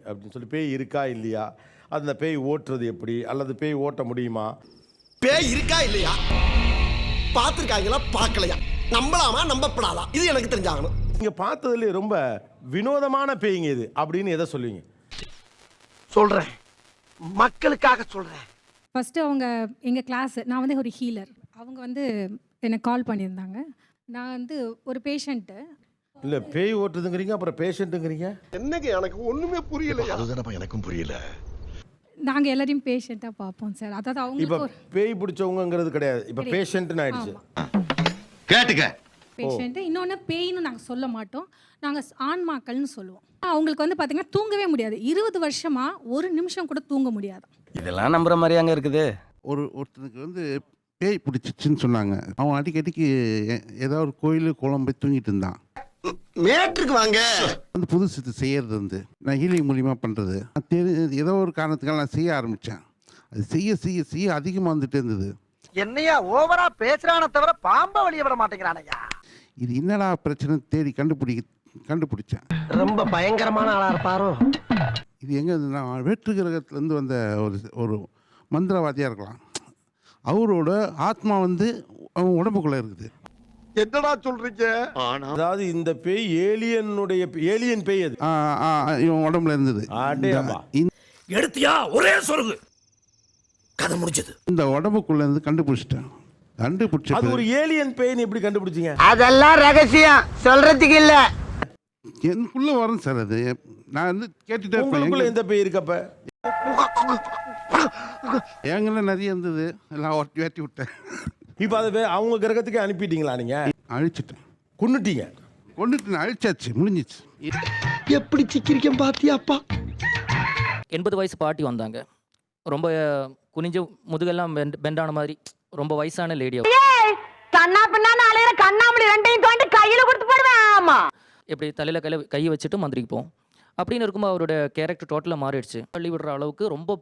அப்படின்னு சொல்லி, பேய் இருக்கா இல்லையா, அந்த பேய் ஓட்டுறது எப்படி, அல்லது பேய் ஓட்ட முடியுமா, பேய் இருக்கா இல்லையா, பார்த்துருக்காங்களா பார்க்கலையா, நம்பலாமா நம்பப்படாதா, இது எனக்கு தெரிஞ்சாகணும். நீங்கள் பார்த்ததுலேயே ரொம்ப வினோதமான பேய்ங்க இது அப்படின்னு எதை சொல்லுவீங்க? சொல்கிறேன், மக்களுக்காக சொல்கிறேன். ஃபஸ்ட்டு அவங்க எங்கள் கிளாஸு, நான் வந்து ஒரு ஹீலர், அவங்க வந்து எனக்கு கால் பண்ணியிருந்தாங்க. நான் வந்து ஒரு பேஷண்ட்டு. இல்லை, பேய் ஓட்டுறதுங்கிறீங்க, அப்புறம் பேஷண்ட்டுங்கிறீங்க. என்னங்க எனக்கு ஒன்றுமே புரியலையா? அதுதானப்பா எனக்கும் புரியல. நாங்கள் எல்லாரையும் பேஷண்ட்டாக பார்ப்போம் சார். அதாவது இப்போ அவங்க பேய் பிடிச்சவங்கிறது கிடையாது, இப்போ பேஷண்ட்டுன்னு ஆயிடுச்சு. கேட்டுக்க. பேஷண்ட்டு. இன்னொன்று பேயின்னு நாங்கள் சொல்ல மாட்டோம், நாங்கள் ஆன்மாக்கள்னு சொல்லுவோம். அவங்களுக்கு வந்து பார்த்தீங்கன்னா தூங்கவே முடியாது. 20 வருஷமாக ஒரு நிமிஷம் கூட தூங்க முடியாது. இதெல்லாம் நம்புற மாதிரியாங்க இருக்குது. ஒருத்தனுக்கு வந்து பேய் பிடிச்சிச்சின்னு சொன்னாங்க. அவன் அடிக்கடிக்கு ஏதோ ஒரு கோயில் குளம் போய் தூங்கிட்டு இருந்தான். மேட்ருக்கு வாங்க. வந்து புதுசு செய்யறது வந்து நான் ஹீலிங் மூலியமாக பண்ணுறது ஏதோ ஒரு காரணத்துக்காக நான் செய்ய ஆரம்பித்தேன். அது செய்ய செய்ய செய்ய அதிகமாக வந்துட்டே இருந்தது. என்னையா ஓவரா பேசுறான தவிர பாம்ப வெளிய விட மாட்டேங்கிறானையா. இது என்னடா பிரச்சனை தேடி கண்டுபிடிச்சேன். ரொம்ப பயங்கரமான ஆளா இருப்பாரோ. இது எங்கே நான் வேற்று கிரகத்துலேருந்து வந்த ஒரு மந்திரவாதியாக இருக்கலாம். அவரோட ஆத்மா வந்து அவன் உடம்புக்குள்ளே இருக்குது. என்னடா சொல்றீங்க? அதாவது இந்த பேய் ஏலியன் பேய் அது. இவன் உடம்புல இருந்தது. எடுத்தியா ஒரே சொருகு. கதை முடிஞ்சது. இந்த உடம்புக்குள்ள இருந்து கண்டுபிடிச்சிட்டேன். அது ஒரு ஏலியன் பேய் எப்படி கண்டுபிடிச்சீங்க? அதெல்லாம் ரகசியம் சொல்றதுக்கு இல்ல. எனக்குள்ள வரும் சார். அது நான் வந்து கேட்டுட்டே உங்களுக்குள்ள எந்த பேய் இருக்கப்ப? எங்களை நிறைய இருந்தது, எல்லாம் வேட்டி விட்டேன். இப்போ அது அவங்க கிரகத்துக்கே அனுப்பிட்டீங்களா? நீங்க அழிச்சிட்டேன். கொண்டுட்டு அழிச்சாச்சு, முடிஞ்சிச்சு. எப்படி சிக்கிரிக்கம் பாத்தியாப்பா? 80 வயசு பாட்டி வந்தாங்க. ரொம்ப குனிஞ்சு முதுகெல்லாம் பெண்டான மாதிரி, ரொம்ப வயசான லேடி. கண்ணா பின்னான்னு அலையிற கண்ணாமூடி ரெண்டையும் தோண்டி கையில கொடுத்து போடுவேன். ஆமா, எப்படி தலையில கை வச்சுட்டு மந்திரிப்போம் அப்படின்னு இருக்கும்போது அவரோட கேரக்டர் டோட்டலாக மாறிடுச்சு. தள்ளி விடுற அளவுக்கு ரொம்ப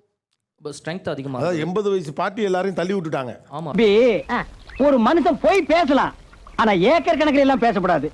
ஸ்ட்ரென்த் அதிகமாக. 80 வயசு பாட்டி எல்லாரையும் தள்ளி விட்டுட்டாங்க. ஆமா, ஒரு மனுஷன் போய் பேசலாம், ஆனா ஏக்கர் கணக்கில் எல்லாம் பேசக்கூடாது.